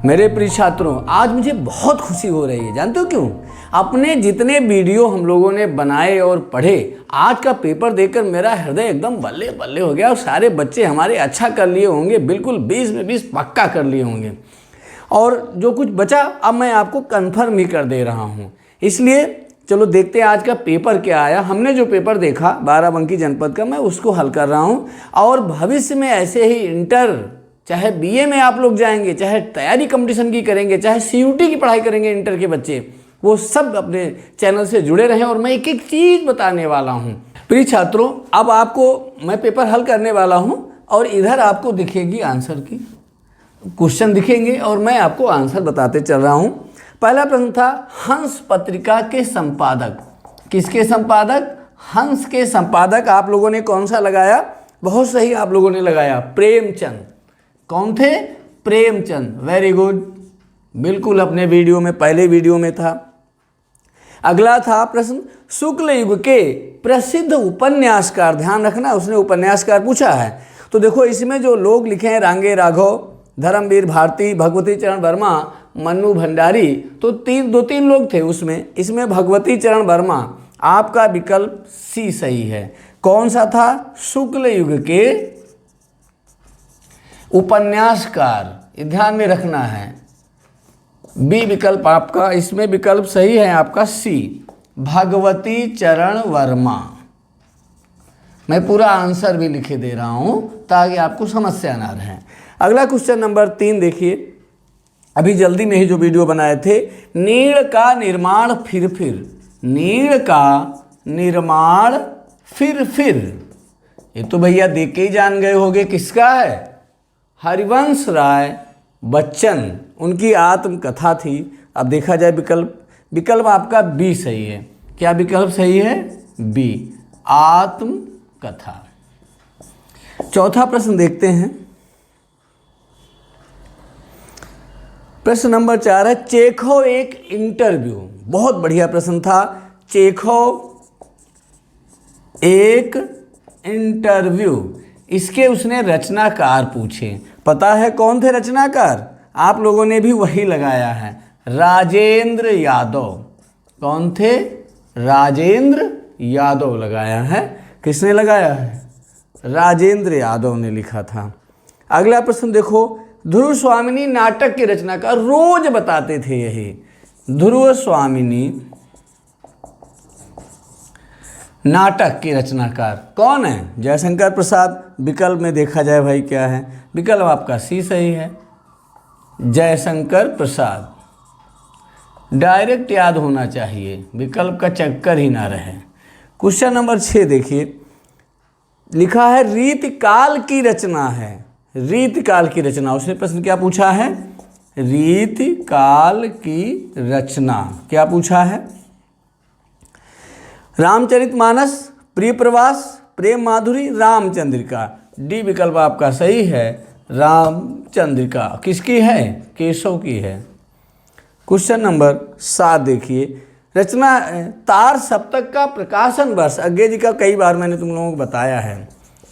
मेरे प्रिय छात्रों, आज मुझे बहुत खुशी हो रही है। जानते हो क्यों? अपने जितने वीडियो हम लोगों ने बनाए और पढ़े, आज का पेपर देखकर मेरा हृदय एकदम बल्ले बल्ले हो गया। और सारे बच्चे हमारे अच्छा कर लिए होंगे, बिल्कुल 20 में 20 पक्का कर लिए होंगे। और जो कुछ बचा अब मैं आपको कन्फर्म ही कर दे रहा हूँ। इसलिए चलो देखते हैं आज का पेपर क्या आया। हमने जो पेपर देखा बाराबंकी जनपद का, मैं उसको हल कर रहा हूँ। और भविष्य में ऐसे ही इंटर, चाहे बीए में आप लोग जाएंगे, चाहे तैयारी कंपटीशन की करेंगे, चाहे सीयूटी की पढ़ाई करेंगे इंटर के बच्चे, वो सब अपने चैनल से जुड़े रहें। और मैं एक एक चीज़ बताने वाला हूँ। प्रिय छात्रों, अब आपको मैं पेपर हल करने वाला हूँ और इधर आपको दिखेगी आंसर की क्वेश्चन दिखेंगे और मैं आपको आंसर बताते चल रहा हूँ। पहला प्रश्न था हंस पत्रिका के संपादक। किसके संपादक? हंस के संपादक। आप लोगों ने कौन सा लगाया? बहुत सही आप लोगों ने लगाया, प्रेमचंद। कौन थे? प्रेमचंद। वेरी गुड, बिल्कुल अपने वीडियो में, पहले वीडियो में था। अगला था प्रश्न शुक्ल युग के प्रसिद्ध उपन्यासकार। ध्यान रखना, उसने उपन्यासकार पूछा है। तो देखो इसमें जो लोग लिखे हैं, रांगे राघव, धर्मवीर भारती, भगवती चरण वर्मा, मन्नू भंडारी, तो दो तीन लोग थे उसमें। इसमें भगवती चरण वर्मा, आपका विकल्प सी सही है। कौन सा था? शुक्ल युग के उपन्यासकार, ये ध्यान में रखना है। बी विकल्प आपका, इसमें विकल्प सही है आपका सी, भगवती चरण वर्मा। मैं पूरा आंसर भी लिखे दे रहा हूं ताकि आपको समस्या ना रहे। अगला क्वेश्चन नंबर 3 देखिए, अभी जल्दी में ही जो वीडियो बनाए थे। नीड़ का निर्माण फिर। नीड़ का निर्माण फिर। ये तो भैया देख के ही जान गए होंगे किसका है। हरिवंश राय बच्चन, उनकी आत्मकथा थी। अब देखा जाए विकल्प आपका बी सही है। क्या विकल्प सही है? बी, आत्मकथा। चौथा प्रश्न देखते हैं। प्रश्न नंबर 4 है चेखव एक इंटरव्यू। बहुत बढ़िया प्रश्न था। चेखव एक इंटरव्यू, इसके उसने रचनाकार पूछे। पता है कौन थे रचनाकार? आप लोगों ने भी वही लगाया है, राजेंद्र यादव। कौन थे? राजेंद्र यादव लगाया है। किसने लगाया है? राजेंद्र यादव ने लिखा था। अगला प्रश्न देखो, ध्रुव स्वामिनी नाटक के रचनाकार, रोज बताते थे यही। ध्रुव स्वामिनी नाटक के रचनाकार कौन है? जयशंकर प्रसाद। विकल्प में देखा जाए भाई क्या है? विकल्प आपका सी सही है, जयशंकर प्रसाद। डायरेक्ट याद होना चाहिए, विकल्प का चक्कर ही ना रहे। क्वेश्चन नंबर 6 देखिए, लिखा है रीतिकाल की रचना है। रीतिकाल की रचना, उसने प्रश्न क्या पूछा है? रीतिकाल की रचना क्या पूछा है? रामचरितमानस, प्रिय प्रवास, प्रेम माधुरी, रामचंद्रिका। डी विकल्प आपका सही है, रामचंद्रिका। किसकी है? केशव की है। क्वेश्चन नंबर 7 देखिए, रचना तार सप्तक का प्रकाशन वर्ष। अज्ञे जी का कई बार मैंने तुम लोगों को बताया है।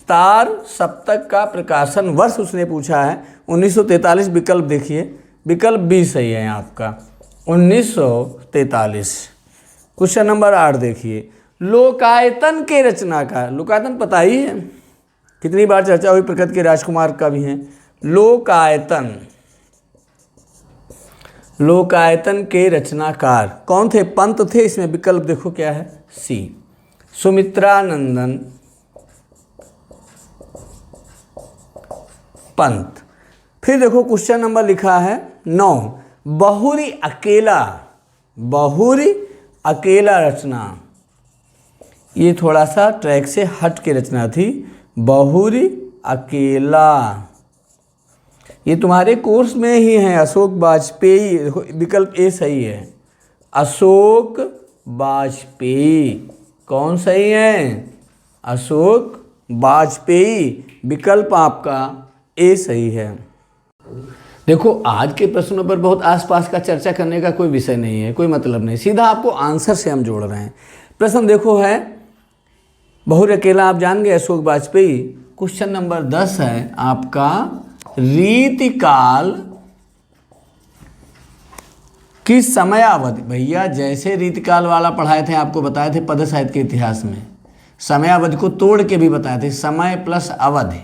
तार सप्तक का प्रकाशन वर्ष उसने पूछा है 1943। विकल्प देखिए, विकल्प बी सही है आपका, 1943। क्वेश्चन नंबर 8 देखिए, लोकायतन के रचनाकार। लोकायतन पता ही है, कितनी बार चर्चा हुई, प्रकृति के राजकुमार का भी है। लोकायतन, लोकायतन के रचनाकार कौन थे? पंत थे। इसमें विकल्प देखो क्या है? सी, सुमित्रानंदन पंत। फिर देखो क्वेश्चन नंबर लिखा है 9, बहुरी अकेला। बहुरी अकेला रचना, ये थोड़ा सा ट्रैक से हट के रचना थी। बहुरी अकेला, ये तुम्हारे कोर्स में ही है। अशोक वाजपेयी, विकल्प ए सही है, अशोक वाजपेयी। कौन सही है? अशोक वाजपेयी। विकल्प आपका ए सही है। देखो आज के प्रश्नों पर बहुत आसपास का चर्चा करने का कोई विषय नहीं है, कोई मतलब नहीं, सीधा आपको आंसर से हम जोड़ रहे हैं। प्रश्न देखो है बहुरी अकेला, आप जान गए अशोक वाजपेयी। क्वेश्चन नंबर 10 है आपका रीतिकाल किस समय अवधि, भैया जैसे रीतिकाल वाला पढ़ाए थे आपको बताए थे पद साहित्य के इतिहास में, समय अवधि को तोड़ के भी बताए थे, समय प्लस अवधि,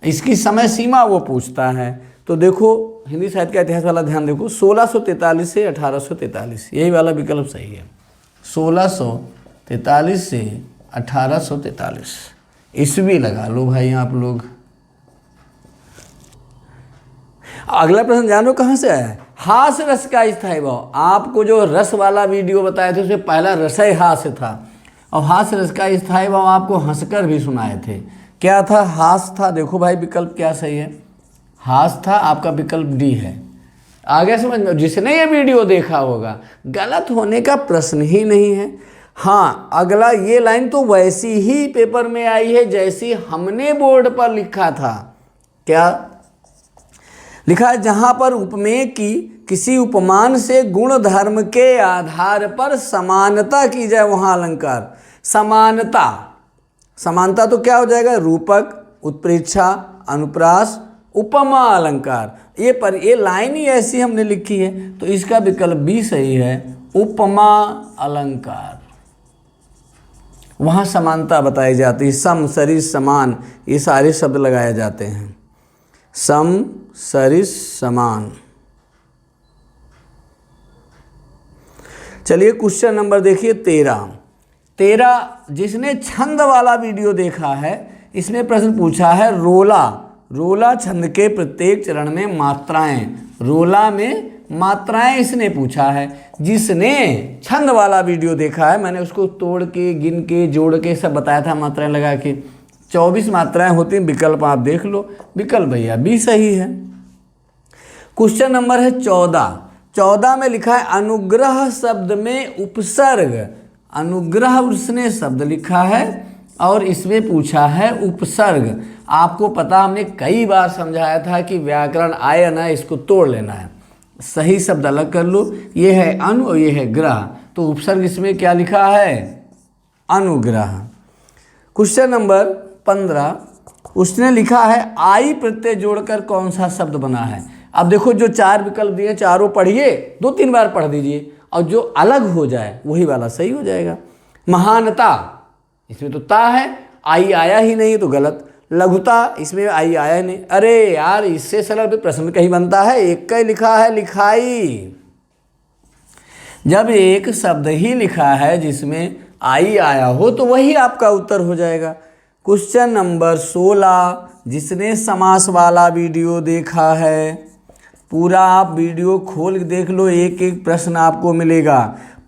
इसकी समय सीमा वो पूछता है। तो देखो हिंदी साहित्य का इतिहास वाला ध्यान देखो, 1643 से 1843, यही वाला विकल्प सही है। 1643 से 1843 ईस्वी लगा लो भाई आप लोग। अगला प्रश्न जानो कहाँ से आया, हास्य रस का स्थायी भाव। आपको जो रस वाला वीडियो बताए थे उसमें पहला रसय हास्य था, और हास्य रस का स्थायी भाव आपको हंसकर भी सुनाए थे। क्या था, हास्य था। देखो भाई विकल्प क्या सही है, हास्य था, आपका विकल्प डी है। आगे समझ में, जिसने ये वीडियो देखा होगा, गलत होने का प्रश्न ही नहीं है। हाँ, अगला ये लाइन तो वैसी ही पेपर में आई है जैसी हमने बोर्ड पर लिखा था। क्या लिखा है, जहां पर उपमेय की किसी उपमान से गुण धर्म के आधार पर समानता की जाए वहां अलंकार। समानता, समानता तो क्या हो जाएगा, रूपक, उत्प्रेक्षा, अनुप्रास, उपमा अलंकार। ये लाइन ही ऐसी हमने लिखी है, तो इसका विकल्प भी सही है, उपमा अलंकार। वहाँ समानता बताई जाती है, सम सरिस समान, ये सारे शब्द लगाए जाते हैं, सम सरिस समान। चलिए क्वेश्चन नंबर देखिए 13। जिसने छंद वाला वीडियो देखा है, इसमें प्रश्न पूछा है रोला छंद के प्रत्येक चरण में मात्राएं, रोला में मात्राएं इसने पूछा है। जिसने छंद वाला वीडियो देखा है, मैंने उसको तोड़ के गिन के जोड़ के सब बताया था, मात्राएं लगा के 24 मात्राएं होती हैं। विकल्प आप देख लो, विकल्प भैया भी सही है। क्वेश्चन नंबर है 14 में लिखा है अनुग्रह शब्द में उपसर्ग, अनुग्रह उसने शब्द लिखा है और इसमें पूछा है उपसर्ग। आपको पता, हमने कई बार समझाया था कि व्याकरण आए ना, इसको तोड़ लेना है, सही शब्द अलग कर लो। ये है अनु और ये है ग्रह, तो उपसर्ग इसमें क्या लिखा है, अनुग्रह। क्वेश्चन नंबर 15, उसने लिखा है आई प्रत्यय जोड़कर कौन सा शब्द बना है। अब देखो जो 4 विकल्प दिए, चारों पढ़िए, 2-3 बार पढ़ दीजिए, और जो अलग हो जाए वही वाला सही हो जाएगा। महानता, इसमें तो ता है, आई आया ही नहीं तो गलत। लघुता, इसमें आई आया नहीं। अरे यार, इससे सरल भी प्रश्न कहीं बनता है, एक का ही लिखा है लिखाई। जब एक शब्द ही लिखा है जिसमें आई आया हो तो वही आपका उत्तर हो जाएगा। क्वेश्चन नंबर 16, जिसने समास वाला वीडियो देखा है, पूरा आप वीडियो खोल के देख लो, एक एक प्रश्न आपको मिलेगा।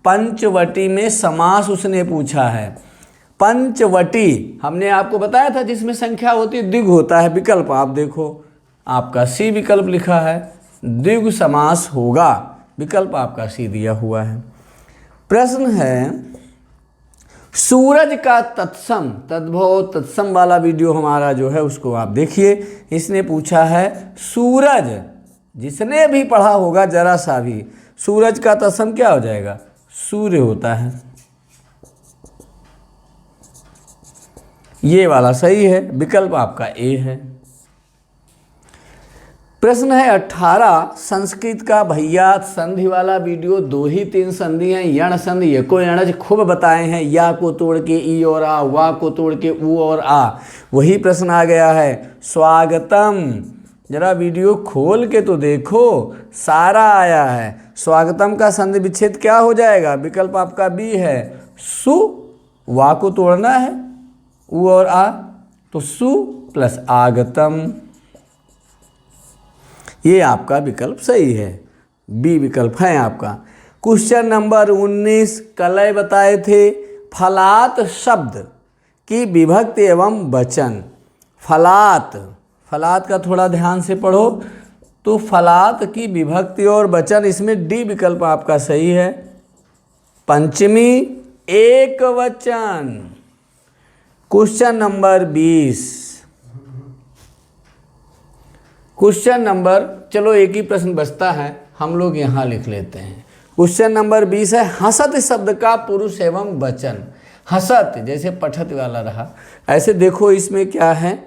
पंचवटी में समास उसने पूछा है। पंचवटी हमने आपको बताया था जिसमें संख्या होती है, द्विगु होता है। विकल्प आप देखो, आपका सी विकल्प लिखा है, द्विगु समास होगा, विकल्प आपका सी दिया हुआ है। प्रश्न है सूरज का तत्सम, तद्भव तत्सम वाला वीडियो हमारा जो है उसको आप देखिए। इसने पूछा है सूरज, जिसने भी पढ़ा होगा जरा सा भी, सूरज का तत्सम क्या हो जाएगा, सूर्य होता है। ये वाला सही है, विकल्प आपका ए है। प्रश्न है 18, संस्कृत का भैया संधि वाला वीडियो 2 ही 3 संधि हैं, यण संधि, यको यणज खूब बताए हैं, या को तोड़ के ई और आ, वा को तोड़ के ऊ और आ, वही प्रश्न आ गया है। स्वागतम, जरा वीडियो खोल के तो देखो, सारा आया है। स्वागतम का संधि विच्छेद क्या हो जाएगा, विकल्प आपका बी है, सु, वा को तोड़ना है, ऊ और आ, तो सु प्लस आगतम, ये आपका विकल्प सही है, बी विकल्प है आपका। क्वेश्चन नंबर 19, कल बताए थे फलात शब्द की विभक्ति एवं वचन। फलात, फलात का थोड़ा ध्यान से पढ़ो, तो फलात की विभक्ति और वचन, इसमें डी विकल्प आपका सही है, पंचमी एक वचन। क्वेश्चन नंबर 20, क्वेश्चन नंबर, चलो एक ही प्रश्न बचता है, हम लोग यहाँ लिख लेते हैं। क्वेश्चन नंबर 20 है हसत शब्द का पुरुष एवं वचन। हसत जैसे पठत वाला रहा, ऐसे देखो इसमें क्या है,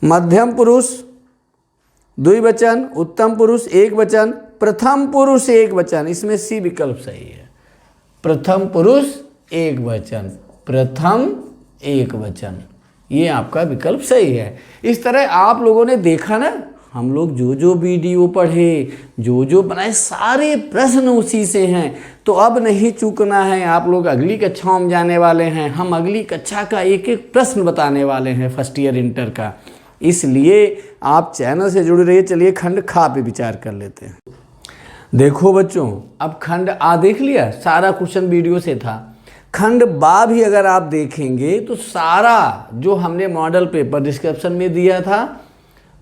मध्यम पुरुष द्विवचन, उत्तम पुरुष एक वचन, प्रथम पुरुष एक वचन, इसमें सी विकल्प सही है। प्रथम पुरुष एक वचन, प्रथम एक वचन, ये आपका विकल्प सही है। इस तरह आप लोगों ने देखा ना, हम लोग जो जो वीडियो पढ़े, जो जो बनाए, सारे प्रश्न उसी से हैं। तो अब नहीं चूकना है, आप लोग अगली कक्षाओं में जाने वाले हैं, हम अगली कक्षा का एक एक प्रश्न बताने वाले हैं फर्स्ट ईयर इंटर का, इसलिए आप चैनल से जुड़े रहिए। चलिए खंड खा पे विचार कर लेते हैं। देखो बच्चों, अब खंड आ देख लिया, सारा क्वेश्चन वीडियो से था। खंड बा भी अगर आप देखेंगे तो सारा जो हमने मॉडल पेपर डिस्क्रिप्शन में दिया था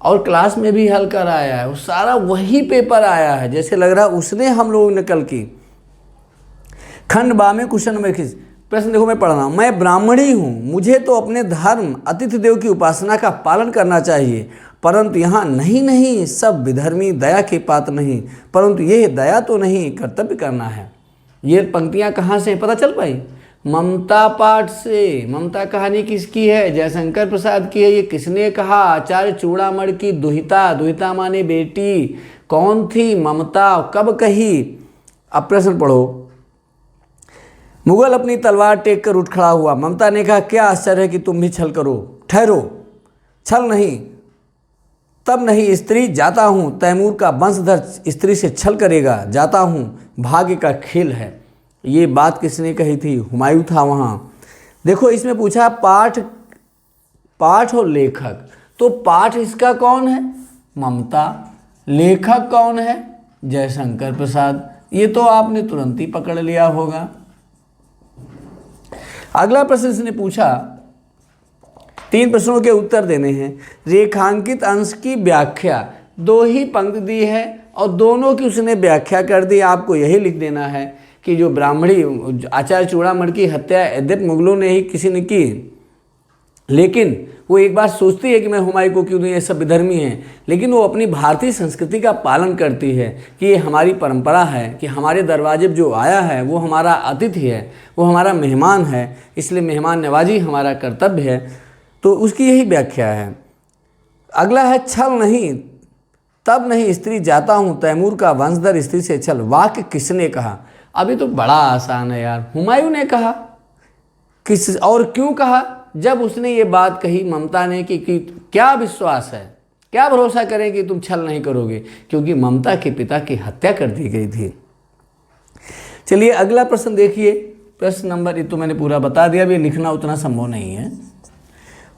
और क्लास में भी हल कराया है, वो सारा वही पेपर आया है, जैसे लग रहा उसने हम लोग नकल की। खंड बा में क्वेश्चन नंबर 21 प्रश्न देखो, मैं पढ़ रहा हूँ। मैं ब्राह्मणी हूँ, मुझे तो अपने धर्म अतिथि देव की उपासना का पालन करना चाहिए, परंतु यहाँ नहीं सब विधर्मी दया के पात्र नहीं, परंतु ये दया तो नहीं, कर्तव्य करना है। ये पंक्तियाँ कहाँ से पता चल पाई? ममता पाठ से। ममता कहानी किसकी है? जयशंकर प्रसाद की है। ये किसने कहा? आचार्य चूड़ामणि की दुहिता, दुहिता माने बेटी, कौन थी? ममता। कब कही? अब प्रश्न पढ़ो। मुगल अपनी तलवार टेक कर उठ खड़ा हुआ। ममता ने कहा, क्या आश्चर्य है कि तुम भी छल करो। ठहरो, छल नहीं, तब नहीं स्त्री, जाता हूँ। तैमूर का वंशधर स्त्री से छल करेगा, जाता हूँ, भाग्य का खेल है। ये बात किसने कही थी? हुमायूं था वहाँ। देखो इसमें पूछा पाठ और लेखक, तो पाठ इसका कौन है? ममता। लेखक कौन है? जयशंकर प्रसाद। ये तो आपने तुरंत ही पकड़ लिया होगा। अगला प्रश्न इसने पूछा, 3 प्रश्नों के उत्तर देने हैं। रेखांकित अंश की व्याख्या, 2 ही पंक्ति दी है और दोनों की उसने व्याख्या कर दी। आपको यही लिख देना है कि जो ब्राह्मणी आचार्य चूड़ामणि की हत्या यद्यपि मुगलों ने ही किसी ने की, लेकिन वो एक बार सोचती है कि मैं हुमायूं को क्यों दूँ, ये सब विधर्मी हैं, लेकिन वो अपनी भारतीय संस्कृति का पालन करती है कि ये हमारी परंपरा है कि हमारे दरवाजे जो आया है वो हमारा अतिथि है, वो हमारा मेहमान है, इसलिए मेहमान नवाजी हमारा कर्तव्य है। तो उसकी यही व्याख्या है। अगला है छल नहीं, तब नहीं स्त्री, जाता हूँ। तैमूर का वंशधर स्त्री से छल, वाक्य किसने कहा? अभी तो बड़ा आसान है यार, हुमायूं ने कहा। किस और क्यों कहा? जब उसने ये बात कही ममता ने कि क्या विश्वास है, क्या भरोसा करें कि तुम छल नहीं करोगे, क्योंकि ममता के पिता की हत्या कर दी गई थी। चलिए अगला प्रश्न देखिए। प्रश्न नंबर, ये तो मैंने पूरा बता दिया, अभी लिखना उतना संभव नहीं है।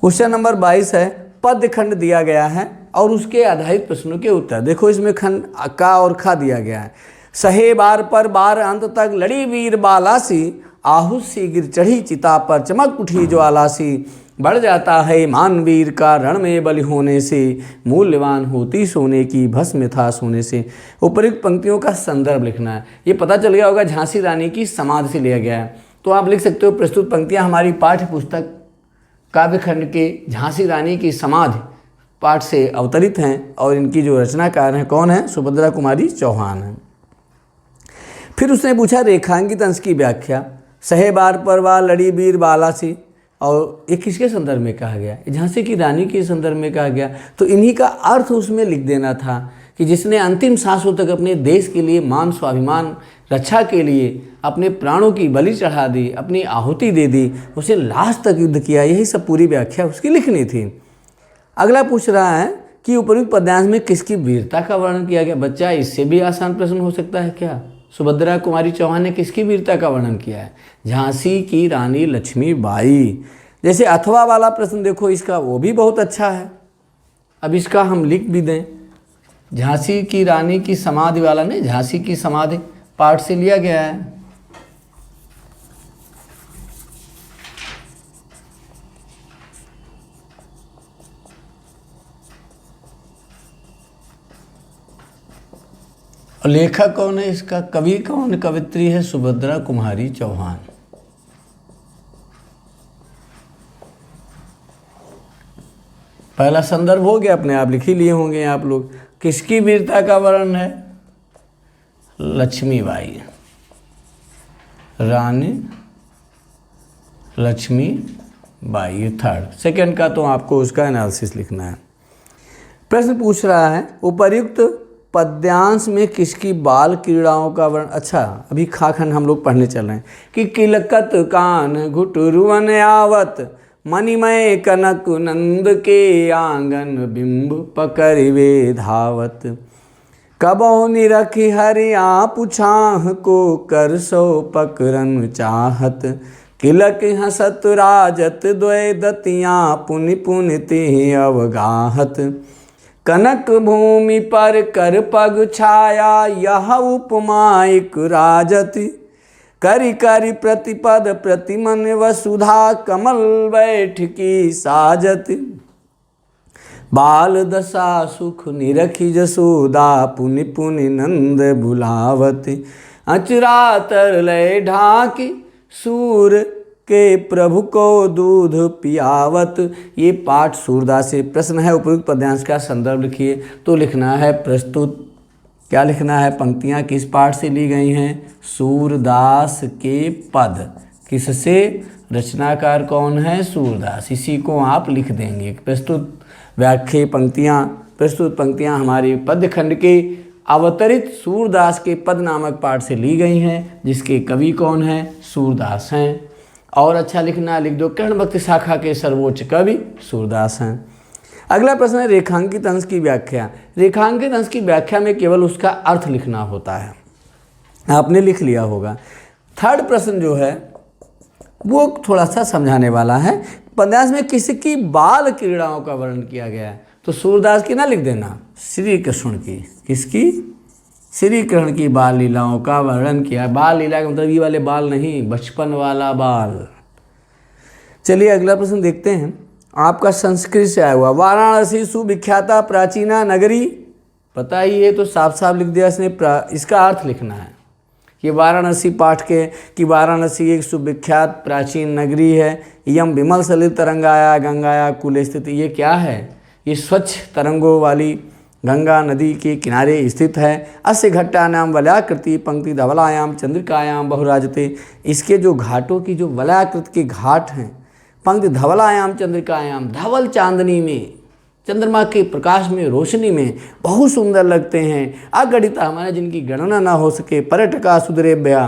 क्वेश्चन नंबर 22 है, पद्य खंड दिया गया है और उसके आधारित प्रश्नों के उत्तर। देखो इसमें खंड का और खा दिया गया है। सहे बार पर बार अंत तक लड़ी वीर बालासी, आहूत सी गिर चढ़ी चिता पर चमक उठी ज्वालासी, बढ़ जाता है मान वीर का रण में बलि होने से, मूल्यवान होती सोने की भस्म था सोने से। उपयुक्त पंक्तियों का संदर्भ लिखना है। ये पता चल गया होगा झांसी रानी की समाधि से लिया गया है, तो आप लिख सकते हो प्रस्तुत पंक्तियां हमारी पाठ्य पुस्तक काव्यखंड के झांसी रानी की समाधि पाठ से अवतरित हैं और इनकी जो रचनाकार हैं कौन है? सुभद्रा कुमारी चौहान है। फिर उसने पूछा रेखांकित अंश की व्याख्या, सहे बार पर बार लड़ी वीर बालासी, और ये किसके संदर्भ में कहा गया? झांसी की रानी के संदर्भ में कहा गया। तो इन्हीं का अर्थ उसमें लिख देना था कि जिसने अंतिम सांसों तक अपने देश के लिए मान स्वाभिमान रक्षा के लिए अपने प्राणों की बलि चढ़ा दी, अपनी आहुति दे दी, उसे लास्ट तक युद्ध किया। यही सब पूरी व्याख्या उसकी लिखनी थी। अगला पूछ रहा है कि उपयुक्त पद्यांश में किसकी वीरता का वर्णन किया गया? बच्चा इससे भी आसान प्रश्न हो सकता है क्या? सुभद्रा कुमारी चौहान ने किसकी वीरता का वर्णन किया है? झांसी की रानी लक्ष्मीबाई। जैसे अथवा वाला प्रश्न देखो इसका, वो भी बहुत अच्छा है। अब इसका हम लिख भी दें, झांसी की रानी की समाधि वाला ने झांसी की समाधि पाठ से लिया गया है। और लेखक कौन है इसका? कवि कौन? कवित्री है सुभद्रा कुमारी चौहान। पहला संदर्भ हो गया, अपने आप लिख ही लिए होंगे आप लोग। किसकी वीरता का वर्णन है? लक्ष्मीबाई, रानी लक्ष्मीबाई। ये थर्ड। सेकंड का तो आपको उसका एनालिसिस लिखना है। प्रश्न पूछ रहा है, उपर्युक्त पद्यांश में किसकी बाल क्रीड़ाओं का वर्ण, अच्छा अभी खा खंड हम लोग पढ़ने चल रहे हैं कि किलकत कान घुटुरुवन आवत मणिमय कनक नंद के आंगन बिंब पकड़िवे धावत कबो निरखि हरिया पुछाह को कर सो पकरन चाहत किलक हसत राजत द्वय दतियाँ पुनि पुनि ते अवगाहत कनक भूमि पर कर पग छाया यह उपमायिक राजत करि करि प्रतिपद प्रतिमन वसुधा कमल बैठकी साजत बाल दशा सुख निरखि जसोदा पुनि पुनि नंद बुलावत अचरा तरलय ढाक सूर के प्रभु को दूध पियावत। ये पाठ सूरदास से प्रश्न है। उपयुक्त पद्यांश का संदर्भ लिखिए। तो लिखना है प्रस्तुत, क्या लिखना है, पंक्तियाँ किस पाठ से ली गई हैं, सूरदास के पद। किससे, रचनाकार कौन है, सूरदास। इसी को आप लिख देंगे। प्रस्तुत व्याख्या पंक्तियाँ, प्रस्तुत पंक्तियाँ हमारी पद्य खंड के अवतरित सूरदास के पद नामक पाठ से ली गई हैं, जिसके कवि कौन हैं, सूरदास हैं। और अच्छा लिखना, लिख दो कर्ण भक्ति शाखा के सर्वोच्च कवि सूरदास हैं। अगला प्रश्न है रेखांकित अंश की व्याख्या। रेखांकित अंश की व्याख्या में केवल उसका अर्थ लिखना होता है, आपने लिख लिया होगा। थर्ड प्रश्न जो है वो थोड़ा सा समझाने वाला है। पद्यांश में किसकी बाल क्रीड़ाओं का वर्णन किया गया है, तो सूरदास की ना लिख देना, श्री कृष्ण की। किसकी, श्री कृष्ण की बाल लीलाओं का वर्णन किया। बाल लीला का मतलब ये वाले बाल नहीं, बचपन वाला बाल। चलिए अगला प्रश्न देखते हैं, आपका संस्कृत से आया हुआ। वाराणसी सुविख्याता प्राचीना नगरी, पता ही है तो साफ साफ लिख दिया इसने। इसका अर्थ लिखना है। ये वाराणसी पाठ के कि वाराणसी एक सुविख्यात प्राचीन नगरी है। यम विमल सलिल तरंगाया गंगाया कुल स्थित। ये क्या है, ये स्वच्छ तरंगों वाली गंगा नदी के किनारे स्थित है। अस्य घट्टा नाम वलयाकृति पंक्ति धवलायाम चंद्रिकायाम बहुराजते। इसके जो घाटों की जो वलयाकृत के घाट हैं, पंक्ति धवलायाम चंद्रिकायाम, धवल चांदनी में, चंद्रमा के प्रकाश में, रोशनी में बहुत सुंदर लगते हैं। अगणिता हमारे जिनकी गणना ना हो सके। पर्यटका सुदरेभ्या,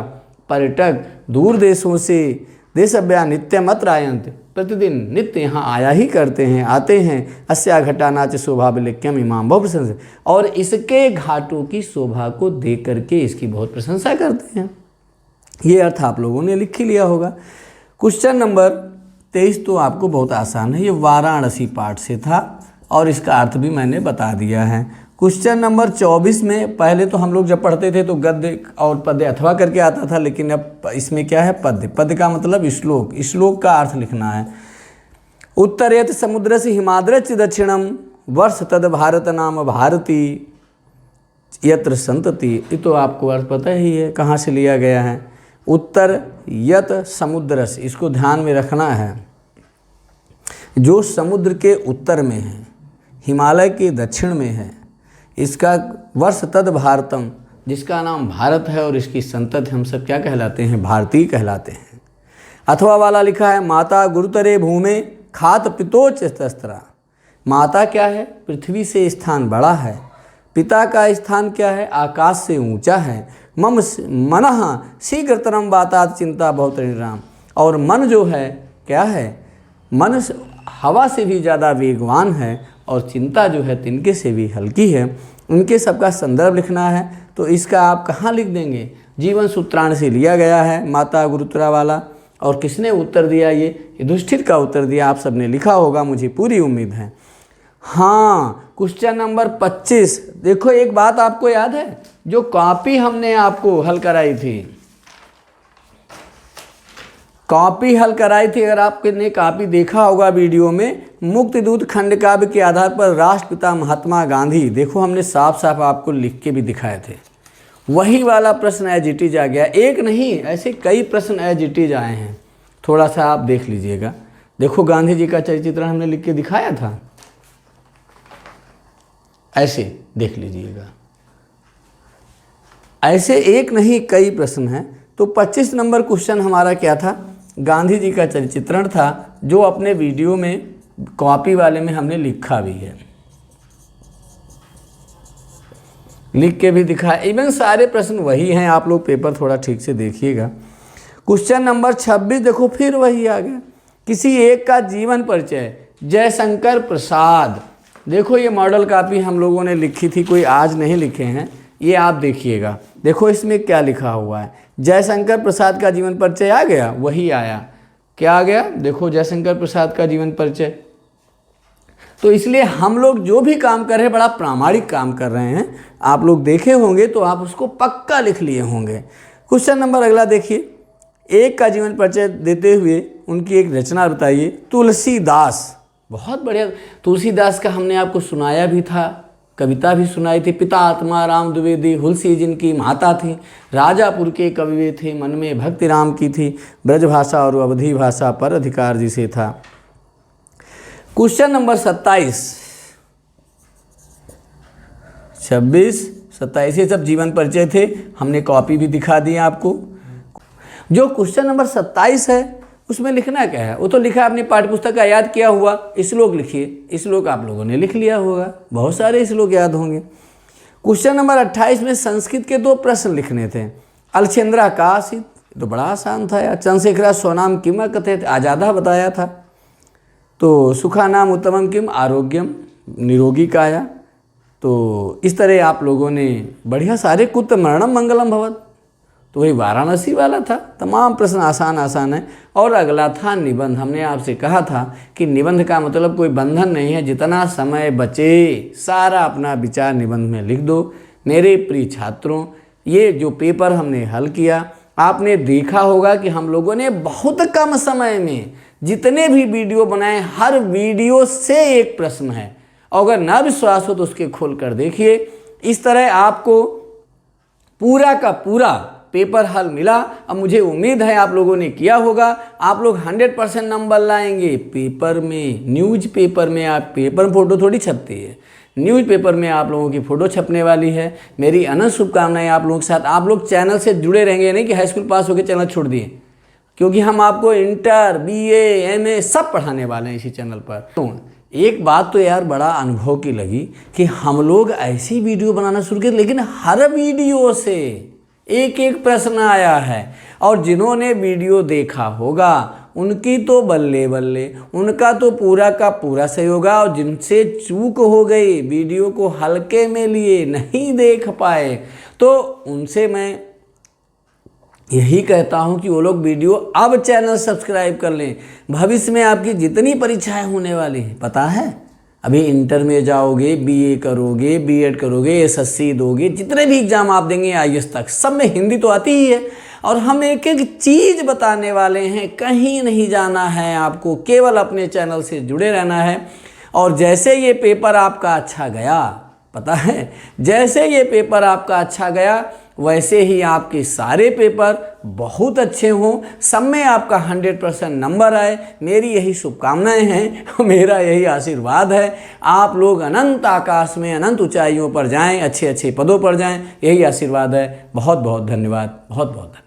पर्यटक दूर देशों से, देशभ्या नित्यम अत्र आयन्त, प्रतिदिन नित्य यहाँ आया ही करते हैं, आते हैं। अस्या घटा नाच शोभा विलिख्यम इमाम, बहुत प्रशंसा। और इसके घाटों की शोभा को देख करके इसकी बहुत प्रशंसा करते हैं। ये अर्थ आप लोगों ने लिख ही लिया होगा। क्वेश्चन नंबर 23 तो आपको बहुत आसान है, ये वाराणसी पाठ से था और इसका अर्थ भी मैंने बता दिया है। क्वेश्चन नंबर 24 में पहले तो हम लोग जब पढ़ते थे तो गद्य और पद्य अथवा करके आता था, लेकिन अब इसमें क्या है, पद्य। पद्य का मतलब श्लोक, श्लोक का अर्थ लिखना है। उत्तरेत समुद्र से हिमाद्रच दक्षिणम वर्ष तद भारत नाम भारती यत्र संतति। ये तो आपको अर्थ पता ही है कहाँ से लिया गया है। उत्तर यत समुद्र से, इसको ध्यान में रखना है, जो समुद्र के उत्तर में है, हिमालय के दक्षिण में है। इसका वर्ष तद भारतम, जिसका नाम भारत है और इसकी संतति हम सब क्या कहलाते हैं, भारतीय कहलाते हैं। अथवा वाला लिखा है माता गुरुतरे भूमे खात पितोच तस्त्रा। माता क्या है, पृथ्वी से स्थान बड़ा है। पिता का स्थान क्या है, आकाश से ऊंचा है। मम मनः शीघ्रतरम बातात चिंता बहुत राम। और मन जो है क्या है, मन हवा से भी ज़्यादा वेगवान है और चिंता जो है तिनके से भी हल्की है। उनके सबका संदर्भ लिखना है, तो इसका आप कहाँ लिख देंगे, जीवन सूत्राण से लिया गया है माता गुरुतरा वाला। और किसने उत्तर दिया, ये युधिष्ठिर का उत्तर दिया। आप सबने लिखा होगा, मुझे पूरी उम्मीद है। हाँ, क्वेश्चन नंबर 25 देखो, एक बात आपको याद है, जो कॉपी हमने आपको हल कराई थी, कॉपी हल कराई थी, अगर आपने कॉपी देखा होगा वीडियो में, मुक्तिदूत खंड काव्य के आधार पर राष्ट्रपिता महात्मा गांधी, देखो हमने साफ साफ आपको लिख के भी दिखाए थे। वही वाला प्रश्न एज इट इज आ गया। एक नहीं, ऐसे कई प्रश्न एज इट इज आए हैं। थोड़ा सा आप देख लीजिएगा। देखो गांधी जी का चरित्र हमने लिख के दिखाया था, ऐसे देख लीजिएगा। ऐसे एक नहीं कई प्रश्न हैं। तो 25 नंबर क्वेश्चन हमारा क्या था, गांधी जी का चित्रण था, जो अपने वीडियो में कॉपी वाले में हमने लिखा भी है। लिख के भी दिखाया, इवन सारे प्रश्न वही हैं। आप लोग पेपर थोड़ा ठीक से देखिएगा। क्वेश्चन नंबर 26 देखो, फिर वही आ गया। किसी एक का जीवन परिचय, जयशंकर प्रसाद। देखो ये मॉडल कॉपी हम लोगों ने लिखी थी, कोई आज नहीं लिखे हैं, ये आप देखिएगा। देखो इसमें क्या लिखा हुआ है, जयशंकर प्रसाद का जीवन परिचय आ गया, वही आया। क्या आ गया? देखो जयशंकर प्रसाद का जीवन परिचय। तो इसलिए हम लोग जो भी काम कर रहे हैं बड़ा प्रामाणिक काम कर रहे हैं। आप लोग देखे होंगे तो आप उसको पक्का लिख लिए होंगे। क्वेश्चन नंबर अगला देखिए, एक का जीवन परिचय देते हुए उनकी एक रचना बताइए। तुलसीदास, बहुत बढ़िया। तुलसीदास का हमने आपको सुनाया भी था, कविता भी सुनाई थी। पिता आत्माराम द्विवेदी, हुलसी जिनकी माता थी, राजापुर के कवि वे थे, मन में भक्ति राम की थी, ब्रज भाषा और अवधी भाषा पर अधिकार जिसे था। क्वेश्चन नंबर 27, 26, 27 ये सब जीवन परिचय थे, हमने कॉपी भी दिखा दी आपको। जो क्वेश्चन नंबर 27 है उसमें लिखना क्या है? वो तो लिखा है, अपनी पाठ्यपुस्तक का याद किया हुआ श्लोक लिखिए। श्लोक आप लोगों ने लिख लिया होगा, बहुत सारे श्लोक याद होंगे। क्वेश्चन नंबर 28 में संस्कृत के 2 प्रश्न लिखने थे। अलचंद्रा का आसित, तो बड़ा आसान था यार। चंद्रशेखरा स्वनाम किम कथित, आजादा बताया था। तो सुखा नाम उत्तमम किम, आरोग्यम, निरोगी काया। तो इस तरह आप लोगों ने बढ़िया सारे कुत मरणम मंगलम भवत, तो वही वाराणसी वाला था। तमाम प्रश्न आसान आसान है। और अगला था निबंध। हमने आपसे कहा था कि निबंध का मतलब कोई बंधन नहीं है, जितना समय बचे सारा अपना विचार निबंध में लिख दो। मेरे प्रिय छात्रों, ये जो पेपर हमने हल किया, आपने देखा होगा कि हम लोगों ने बहुत कम समय में जितने भी वीडियो बनाए, हर वीडियो से एक प्रश्न है। और अगर ना विश्वास हो तो उसके खोल कर देखिए। इस तरह आपको पूरा का पूरा पेपर हल मिला। अब मुझे उम्मीद है आप लोगों ने किया होगा। आप लोग 100% नंबर लाएंगे पेपर में। न्यूज़ पेपर में आप पेपर फोटो थोड़ी छपती है, न्यूज़ पेपर में आप लोगों की फ़ोटो छपने वाली है। मेरी अनंत शुभकामनाएं आप लोगों के साथ। आप लोग चैनल से जुड़े रहेंगे, नहीं कि हाई स्कूल पास होकर चैनल छोड़ दिए, क्योंकि हम आपको इंटर, BA, MA सब पढ़ाने वाले हैं इसी चैनल पर। तो एक बात तो यार बड़ा अनुभव की लगी कि हम लोग ऐसी वीडियो बनाना शुरू किए, लेकिन हर वीडियो से एक एक प्रश्न आया है। और जिन्होंने वीडियो देखा होगा उनकी तो बल्ले बल्ले, उनका तो पूरा का पूरा सही होगा। और जिनसे चूक हो गई, वीडियो को हल्के में लिए, नहीं देख पाए, तो उनसे मैं यही कहता हूं कि वो लोग वीडियो अब चैनल सब्सक्राइब कर लें। भविष्य में आपकी जितनी परीक्षाएं होने वाली हैं पता है, अभी इंटर में जाओगे, BA करोगे, B.Ed करोगे, SSC दोगे, जितने भी एग्जाम आप देंगे IAS तक, सब में हिंदी तो आती ही है। और हम एक एक चीज़ बताने वाले हैं, कहीं नहीं जाना है आपको, केवल अपने चैनल से जुड़े रहना है। और जैसे ये पेपर आपका अच्छा गया, पता है, जैसे ये पेपर आपका अच्छा गया, वैसे ही आपके सारे पेपर बहुत अच्छे हों, सब में आपका 100% नंबर आए। मेरी यही शुभकामनाएं हैं, मेरा यही आशीर्वाद है। आप लोग अनंत आकाश में, अनंत ऊंचाइयों पर जाएं, अच्छे अच्छे पदों पर जाएं, यही आशीर्वाद है। बहुत बहुत धन्यवाद, बहुत बहुत धन्यवाद।